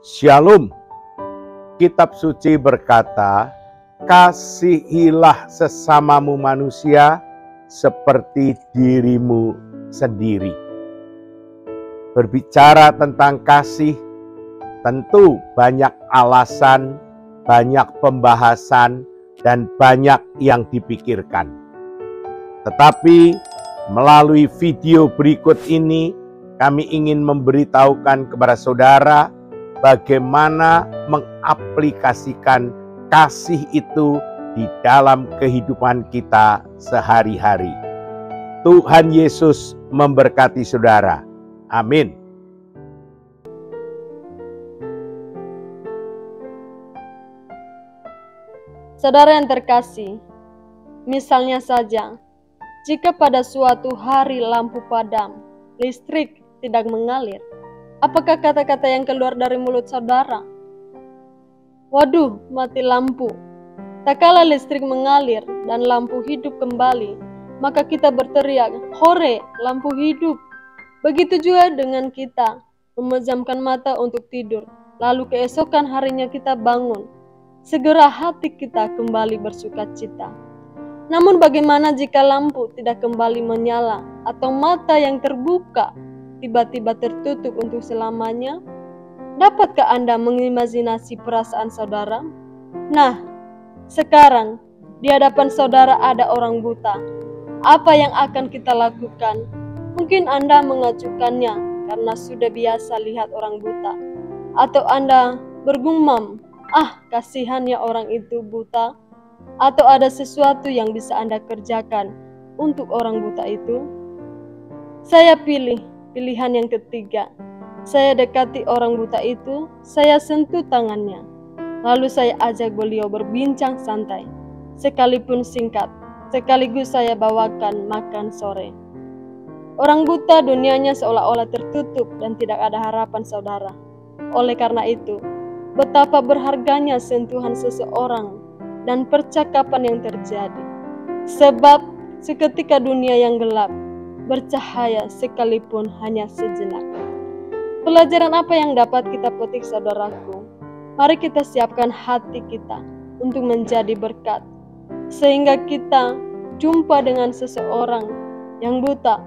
Shalom. Kitab suci berkata, kasihilah sesamamu manusia seperti dirimu sendiri. Berbicara tentang kasih, tentu banyak alasan, banyak pembahasan, dan banyak yang dipikirkan. Tetapi melalui video berikut ini, kami ingin memberitahukan kepada saudara bagaimana mengaplikasikan kasih itu di dalam kehidupan kita sehari-hari. Tuhan Yesus memberkati saudara. Amin. Saudara yang terkasih, misalnya saja, jika pada suatu hari lampu padam, listrik tidak mengalir, apakah kata-kata yang keluar dari mulut saudara? Waduh, mati lampu. Tak kala listrik mengalir dan lampu hidup kembali, maka kita berteriak, hore, lampu hidup. Begitu juga dengan kita, memejamkan mata untuk tidur, lalu keesokan harinya kita bangun. Segera hati kita kembali bersukacita. Namun bagaimana jika lampu tidak kembali menyala atau mata yang terbuka tiba-tiba tertutup untuk selamanya? Dapatkah Anda mengimajinasi perasaan saudara? Nah, sekarang di hadapan saudara ada orang buta. Apa yang akan kita lakukan? Mungkin Anda mengacukannya karena sudah biasa lihat orang buta. Atau Anda bergumam, kasihan ya orang itu buta. Atau ada sesuatu yang bisa Anda kerjakan untuk orang buta itu? Saya pilih pilihan yang ketiga. Saya dekati orang buta itu, saya sentuh tangannya. Lalu saya ajak beliau berbincang santai, sekalipun singkat, sekaligus saya bawakan makan sore. Orang buta dunianya seolah-olah tertutup dan tidak ada harapan saudara. Oleh karena itu, betapa berharganya sentuhan seseorang dan percakapan yang terjadi. Sebab seketika dunia yang gelap bercahaya sekalipun hanya sejenak. Pelajaran apa yang dapat kita petik saudaraku? Mari kita siapkan hati kita untuk menjadi berkat, sehingga kita jumpa dengan seseorang yang buta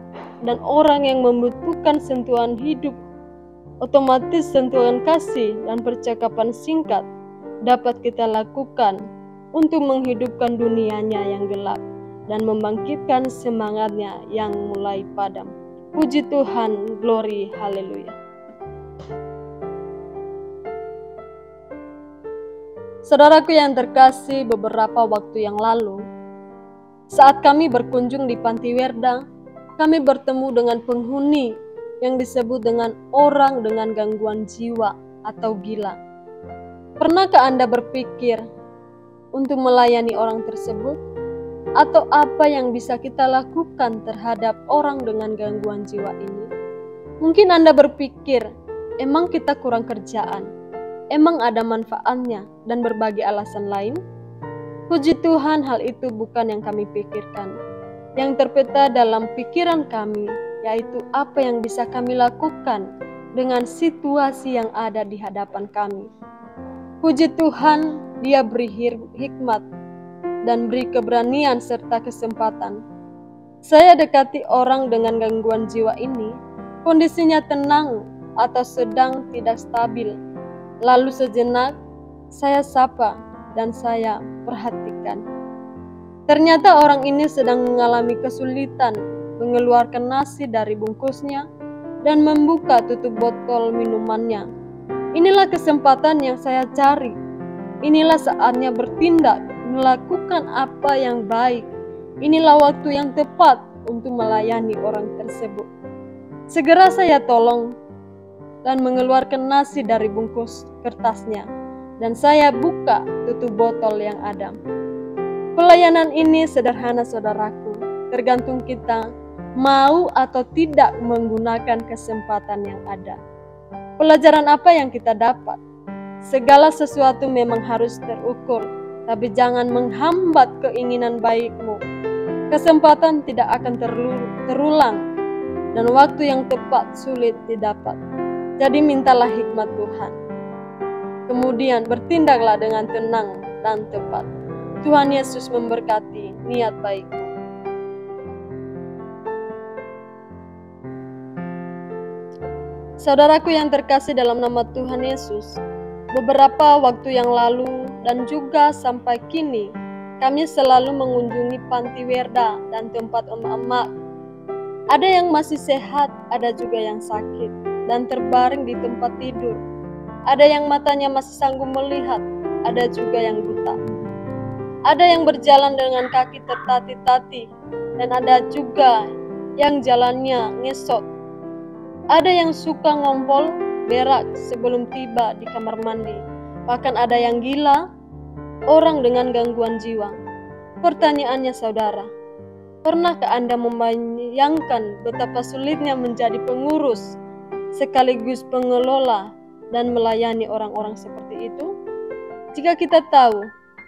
dan orang yang membutuhkan sentuhan hidup. Otomatis sentuhan kasih dan percakapan singkat dapat kita lakukan untuk menghidupkan dunianya yang gelap dan membangkitkan semangatnya yang mulai padam. Puji Tuhan, glory, haleluya. Saudaraku yang terkasih, beberapa waktu yang lalu, saat kami berkunjung di Panti Werda, kami bertemu dengan penghuni yang disebut dengan orang dengan gangguan jiwa atau gila. Pernahkah Anda berpikir untuk melayani orang tersebut? Atau apa yang bisa kita lakukan terhadap orang dengan gangguan jiwa ini? Mungkin Anda berpikir, emang kita kurang kerjaan? Emang ada manfaatnya? Dan berbagai alasan lain? Puji Tuhan, hal itu bukan yang kami pikirkan. Yang terpeta dalam pikiran kami, yaitu apa yang bisa kami lakukan dengan situasi yang ada di hadapan kami. Puji Tuhan, Dia beri hikmat dan beri keberanian serta kesempatan. Saya dekati orang dengan gangguan jiwa ini, kondisinya tenang atau sedang tidak stabil. Lalu sejenak, saya sapa dan saya perhatikan. Ternyata orang ini sedang mengalami kesulitan mengeluarkan nasi dari bungkusnya dan membuka tutup botol minumannya. Inilah kesempatan yang saya cari. Inilah saatnya bertindak, melakukan apa yang baik. Inilah waktu yang tepat untuk melayani orang tersebut. Segera saya tolong dan mengeluarkan nasi dari bungkus kertasnya, dan saya buka tutup botol yang ada. Pelayanan ini sederhana saudaraku, tergantung kita mau atau tidak menggunakan kesempatan yang ada. Pelajaran apa yang kita dapat? Segala sesuatu memang harus terukur, tapi jangan menghambat keinginan baikmu. Kesempatan tidak akan terulang, dan waktu yang tepat sulit didapat. Jadi mintalah hikmat Tuhan. Kemudian bertindaklah dengan tenang dan tepat. Tuhan Yesus memberkati niat baikmu. Saudaraku yang terkasih dalam nama Tuhan Yesus, beberapa waktu yang lalu dan juga sampai kini, kami selalu mengunjungi panti werda dan tempat emak-emak. Ada yang masih sehat, ada juga yang sakit dan terbaring di tempat tidur. Ada yang matanya masih sanggup melihat, ada juga yang buta. Ada yang berjalan dengan kaki tertatih-tatih, dan ada juga yang jalannya ngesot. Ada yang suka ngompol berak sebelum tiba di kamar mandi. Bahkan ada yang gila, orang dengan gangguan jiwa. Pertanyaannya saudara, pernahkah Anda membayangkan betapa sulitnya menjadi pengurus sekaligus pengelola dan melayani orang-orang seperti itu? Jika kita tahu,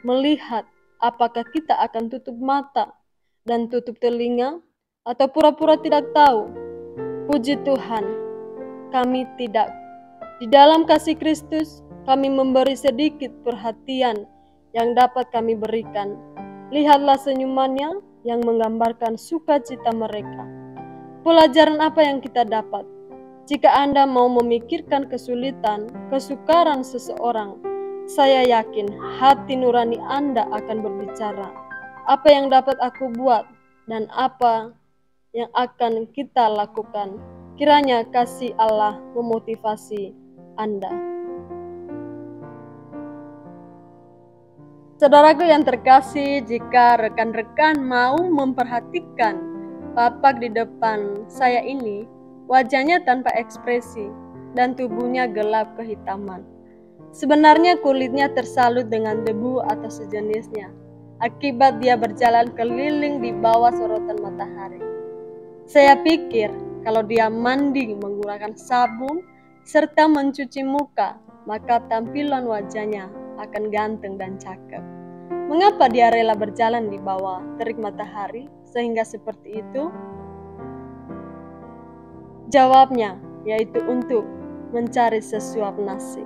melihat, apakah kita akan tutup mata dan tutup telinga atau pura-pura tidak tahu? Puji Tuhan, kami tidak. Di dalam kasih Kristus, kami memberi sedikit perhatian yang dapat kami berikan. Lihatlah senyumannya yang menggambarkan sukacita mereka. Pelajaran apa yang kita dapat? Jika Anda mau memikirkan kesulitan, kesukaran seseorang, saya yakin hati nurani Anda akan berbicara. Apa yang dapat aku buat dan apa yang akan kita lakukan. Kiranya kasih Allah memotivasi Anda. Saudaraku yang terkasih, jika rekan-rekan mau memperhatikan Bapak di depan saya ini, wajahnya tanpa ekspresi dan tubuhnya gelap kehitaman. Sebenarnya kulitnya tersalut dengan debu atau sejenisnya, akibat dia berjalan keliling di bawah sorotan matahari. Saya pikir kalau dia mandi menggunakan sabun serta mencuci muka, maka tampilan wajahnya akan ganteng dan cakep. Mengapa dia rela berjalan di bawah terik matahari sehingga seperti itu? Jawabnya yaitu untuk mencari sesuap nasi.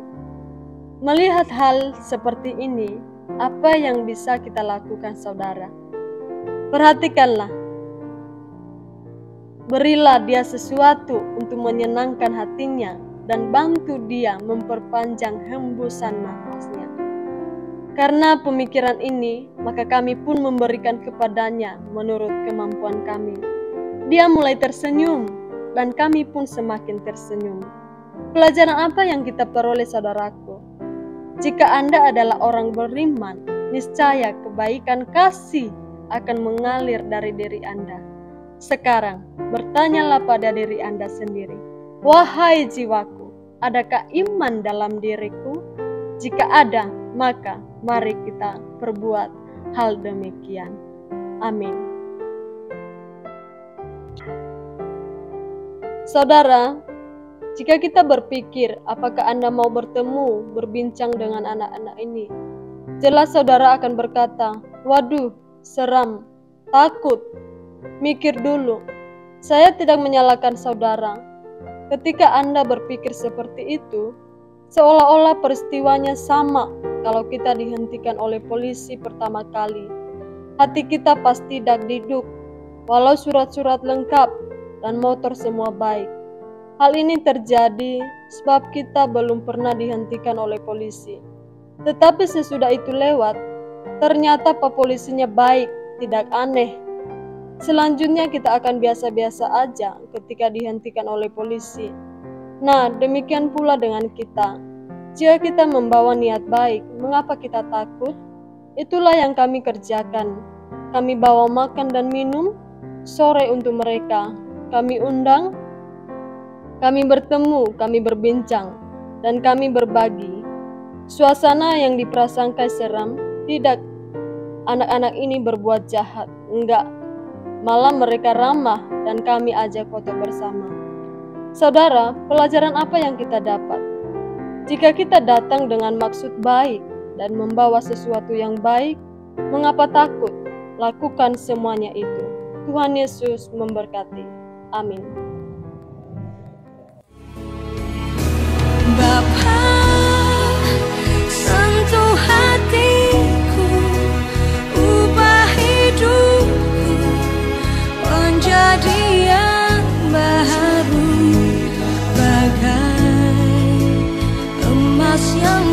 Melihat hal seperti ini, apa yang bisa kita lakukan saudara? Perhatikanlah. Berilah dia sesuatu untuk menyenangkan hatinya dan bantu dia memperpanjang hembusan nafasnya. Karena pemikiran ini, maka kami pun memberikan kepadanya menurut kemampuan kami. Dia mulai tersenyum dan kami pun semakin tersenyum. Pelajaran apa yang kita peroleh saudaraku? Jika Anda adalah orang beriman, niscaya kebaikan kasih akan mengalir dari diri Anda. Sekarang, bertanyalah pada diri Anda sendiri. Wahai jiwaku, adakah iman dalam diriku? Jika ada, maka mari kita perbuat hal demikian. Amin. Saudara, jika kita berpikir apakah Anda mau bertemu, berbincang dengan anak-anak ini, jelas saudara akan berkata, waduh, seram, takut, mikir dulu. Saya tidak menyalahkan saudara. Ketika Anda berpikir seperti itu, seolah-olah peristiwanya sama kalau kita dihentikan oleh polisi pertama kali. Hati kita pasti dag-diduk, walau surat-surat lengkap dan motor semua baik. Hal ini terjadi sebab kita belum pernah dihentikan oleh polisi. Tetapi sesudah itu lewat, ternyata pak polisinya baik, tidak aneh. Selanjutnya kita akan biasa-biasa aja ketika dihentikan oleh polisi. Nah, demikian pula dengan kita. Jika kita membawa niat baik, mengapa kita takut? Itulah yang kami kerjakan. Kami bawa makan dan minum sore untuk mereka. Kami undang, kami bertemu, kami berbincang, dan kami berbagi. Suasana yang diprasangkai seram, tidak. Anak-anak ini berbuat jahat, enggak. Malah mereka ramah dan kami ajak foto bersama. Saudara, pelajaran apa yang kita dapat? Jika kita datang dengan maksud baik dan membawa sesuatu yang baik, mengapa takut? Lakukan semuanya itu. Tuhan Yesus memberkati. Amin. Bapa menjadi yang baru, bagai emas yang